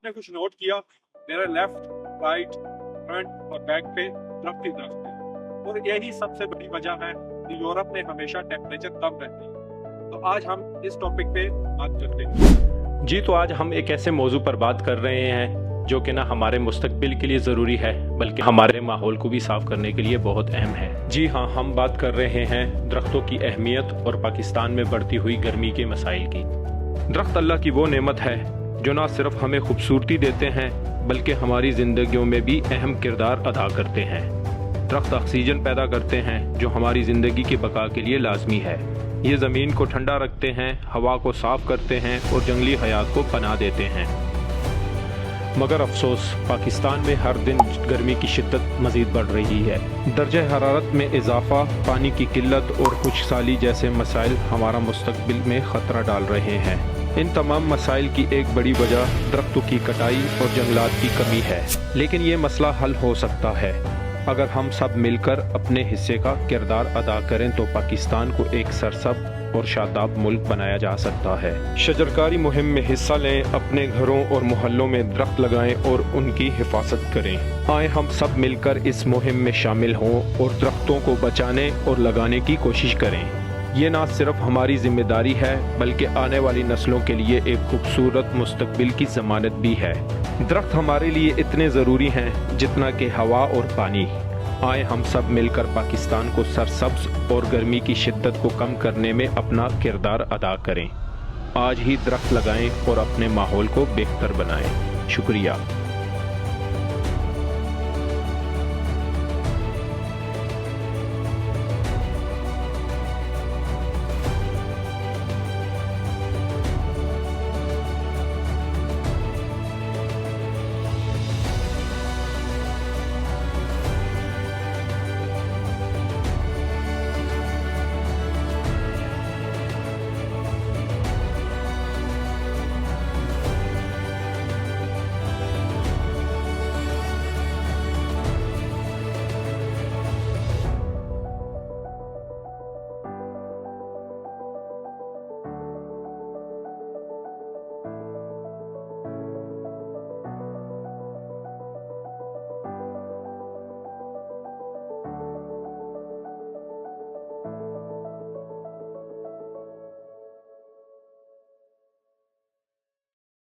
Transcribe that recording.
आपने कुछ नोट किया, मेरा लेफ्ट, राइट, फ्रंट और बैक पे दरख्त ही दरख्त है। और यही सबसे बड़ी वजह है कि यूरोप में हमेशा टेम्परेचर कम रहती है। तो आज हम इस टॉपिक पे बात करते हैं। जी, तो आज हम एक ऐसे मौजू पर बात कर रहे हैं जो कि ना हमारे मुस्तकबिल के लिए ज़रूरी है, बल्कि हमारे माहौल को भी साफ़ करने के लिए बहुत अहम है। जी हाँ, हम बात कर रहे हैं दरख्तों की अहमियत और पाकिस्तान में बढ़ती हुई गर्मी के मसाइल की। दरख्त अल्लाह की वो नेमत है जो ना सिर्फ हमें खूबसूरती देते हैं बल्कि हमारी ज़िंदगियों में भी अहम किरदार अदा करते हैं। दरख्त ऑक्सीजन पैदा करते हैं जो हमारी ज़िंदगी की बका के लिए लाजमी है। ये ज़मीन को ठंडा रखते हैं, हवा को साफ़ करते हैं और जंगली हयात को पनाह देते हैं। मगर अफसोस, पाकिस्तान में हर दिन गर्मी की शिद्दत मज़ीद बढ़ रही है। दर्जा हरारत में इजाफा, पानी की किल्लत और खुश्कसाली जैसे मसाइल हमारा मुस्तकबिल में ख़तरा डाल रहे हैं। इन तमाम मसाइल की एक बड़ी वजह दरख्तों की कटाई और जंगलात की कमी है, लेकिन ये मसला हल हो सकता है अगर हम सब मिलकर अपने हिस्से का किरदार अदा करें। तो पाकिस्तान को एक सरसब्ज़ और शादाब मुल्क बनाया जा सकता है। शजरकारी मुहिम में हिस्सा लें, अपने घरों और मोहल्लों में दरख्त लगाएं और उनकी हिफाजत करें। आए हम सब मिलकर इस मुहिम में शामिल हों और दरख्तों को बचाने और लगाने की कोशिश करें। ये ना सिर्फ हमारी जिम्मेदारी है बल्कि आने वाली नस्लों के लिए एक खूबसूरत मुस्तकबिल की ज़मानत भी है। दरख्त हमारे लिए इतने ज़रूरी हैं जितना कि हवा और पानी। आए हम सब मिलकर पाकिस्तान को सरसब्ज़ और गर्मी की शिद्दत को कम करने में अपना किरदार अदा करें। आज ही दरख्त लगाएं और अपने माहौल को बेहतर बनाएं। शुक्रिया।